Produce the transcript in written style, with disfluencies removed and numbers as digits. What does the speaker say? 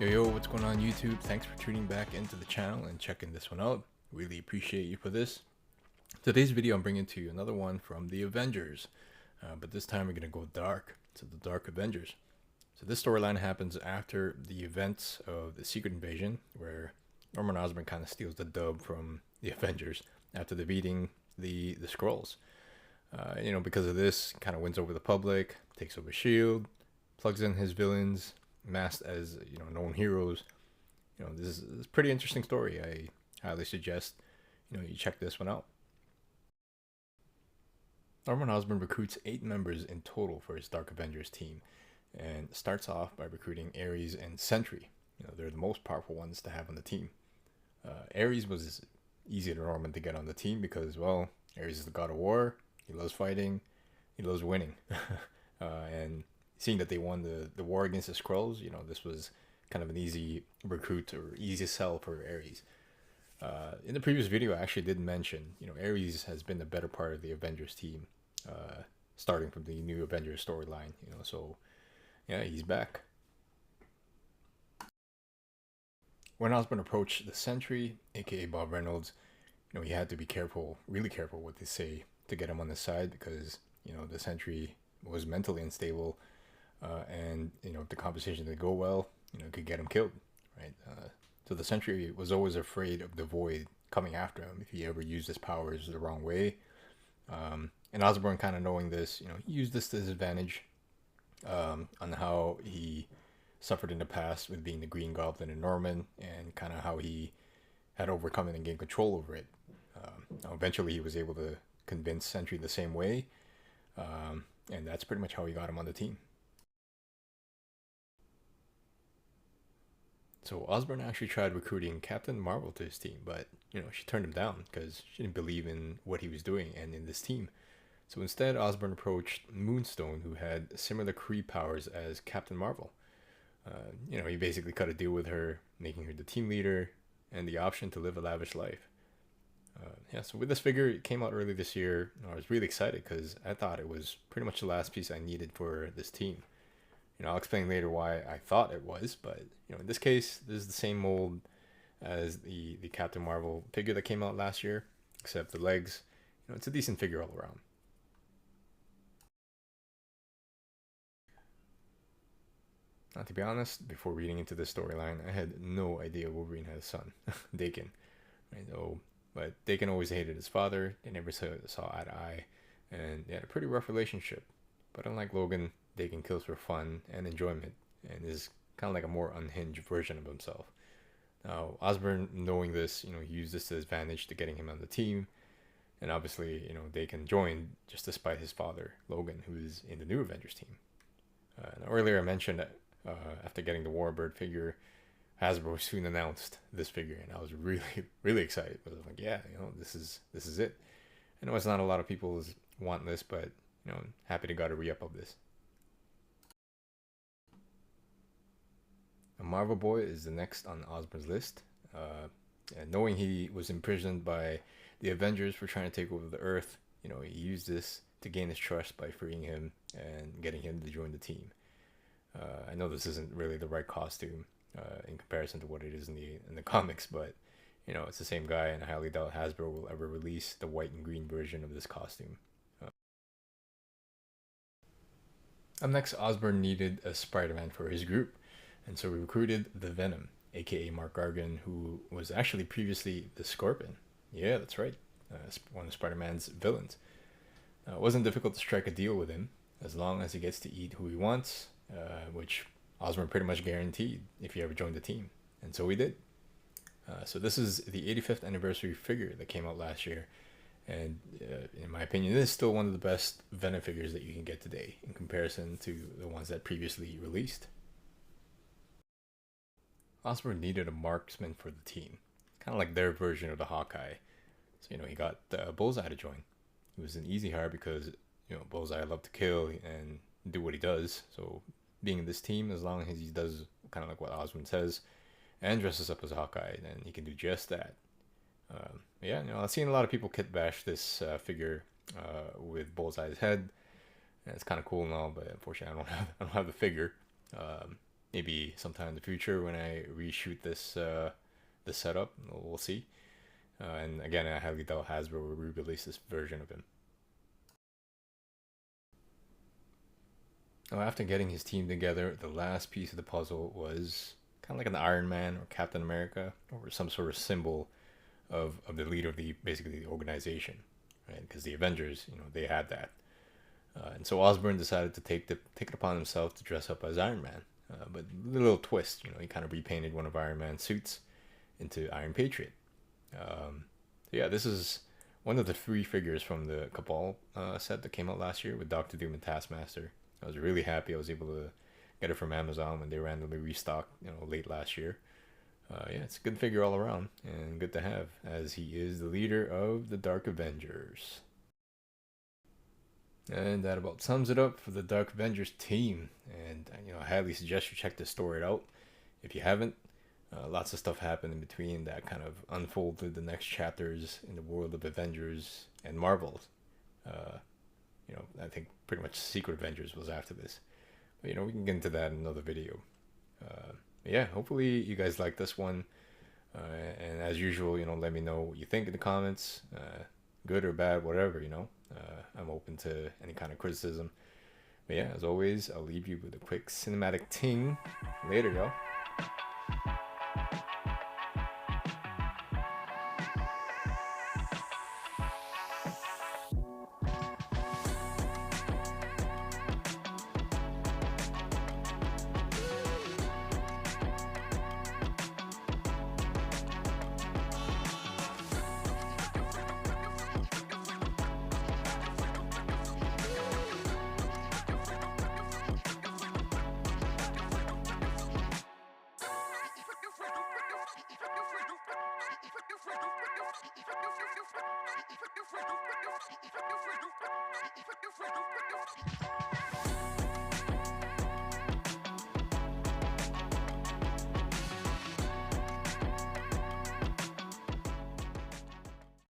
Yo, what's going on YouTube? Thanks for tuning back into the channel and checking this one out. Really appreciate you for this. Today's video I'm bringing to you another one from the Avengers, but this time we're going to go dark, to the Dark Avengers. So this storyline happens after the events of the Secret Invasion, where Norman Osborn kind of steals the dub from the Avengers after defeating the Skrulls. Because of this, kind of wins over the public, takes over S.H.I.E.L.D., plugs in his villains, masked as known heroes. This is a pretty interesting story. I highly suggest you check this one out. Norman Osborn recruits 8 members in total for his Dark Avengers team, and starts off by recruiting Ares and Sentry. They're the most powerful ones to have on the team. Ares was easy to Norman to get on the team because, well, Ares is the god of war. He loves fighting. He loves winning. And seeing that they won the war against the Skrulls, this was kind of an easy recruit or easy sell for Ares. In the previous video, I actually did mention, Ares has been the better part of the Avengers team, starting from the new Avengers storyline, so yeah, he's back. When Osborn approached the Sentry, aka Bob Reynolds, he had to be careful, really careful what they say to get him on the side, because, the Sentry was mentally unstable. And if the conversation didn't go well, it could get him killed, right? So the Sentry was always afraid of the Void coming after him if he ever used his powers the wrong way. And Osborn, kind of knowing this, he used this to his advantage, on how he suffered in the past with being the Green Goblin and Norman, and kind of how he had overcome it and gained control over it. Eventually, he was able to convince Sentry the same way, and that's pretty much how he got him on the team. So Osborn actually tried recruiting Captain Marvel to his team, but she turned him down because she didn't believe in what he was doing and in this team. So instead, Osborn approached Moonstone, who had similar Kree powers as Captain Marvel. He basically cut a deal with her, making her the team leader and the option to live a lavish life. So with this figure, it came out early this year. I was really excited because I thought it was pretty much the last piece I needed for this team. I'll explain later why I thought it was, but in this case, this is the same mold as the Captain Marvel figure that came out last year, except the legs. It's a decent figure all around. Now, to be honest, before reading into this storyline, I had no idea Wolverine had a son, Daken. Right? But Daken always hated his father. They never saw eye to eye, and they had a pretty rough relationship. But unlike Logan, Daken kills for fun and enjoyment, and is kind of like a more unhinged version of himself. Now, Osborn, knowing this, he used this to his advantage to getting him on the team, and obviously, Daken joined just despite his father, Logan, who is in the new Avengers team. Earlier I mentioned that after getting the Warbird figure, Hasbro soon announced this figure, and I was really, really excited. I was like, yeah, this is it. I know it's not a lot of people want this, but happy to got a re-up of this. Marvel Boy is the next on Osborn's list. And knowing he was imprisoned by the Avengers for trying to take over the Earth, he used this to gain his trust by freeing him and getting him to join the team. I know this isn't really the right costume in comparison to what it is in the comics, but it's the same guy, and I highly doubt Hasbro will ever release the white and green version of this costume. Up next, Osborn needed a Spider-Man for his group, and so we recruited the Venom, aka Mark Gargan, who was actually previously the Scorpion. Yeah, that's right, one of Spider-Man's villains. It wasn't difficult to strike a deal with him, as long as he gets to eat who he wants, which Osborn pretty much guaranteed if he ever joined the team, and so he did. So this is the 85th anniversary figure that came out last year, and in my opinion, this is still one of the best Venom figures that you can get today in comparison to the ones that previously released. Osborn needed a marksman for the team, kind of like their version of the Hawkeye. So he got Bullseye to join. It was an easy hire because Bullseye loved to kill and do what he does, so being in this team as long as he does kind of like what Osborn says and dresses up as Hawkeye, then he can do just that. Yeah, I've seen a lot of people kit bash this figure with Bullseye's head. And it's kind of cool and all, but unfortunately, I don't have the figure. Maybe sometime in the future when I reshoot this setup, we'll see. And again, I highly doubt Hasbro will re-release this version of him. Now, after getting his team together, the last piece of the puzzle was kind of like an Iron Man or Captain America or some sort of symbol of the leader of basically the organization, right? Because the Avengers, they had that. And so Osborn decided to take it upon himself to dress up as Iron Man. But a little twist, he kind of repainted one of Iron Man's suits into Iron Patriot. So yeah, this is one of the 3 figures from the Cabal set that came out last year with Doctor Doom and Taskmaster. I was really happy I was able to get it from Amazon when they randomly restocked, late last year. Yeah, it's a good figure all around and good to have, as he is the leader of the Dark Avengers. And that about sums it up for the Dark Avengers team. And I highly suggest you check this story out if you haven't. Lots of stuff happened in between that kind of unfolded the next chapters in the world of Avengers and Marvel. I think pretty much Secret Avengers was after this. But we can get into that in another video. Yeah, hopefully you guys like this one. And as usual, let me know what you think in the comments. Good or bad, whatever, I'm open to any kind of criticism. But yeah, as always, I'll leave you with a quick cinematic ting. Later, y'all. Freedom.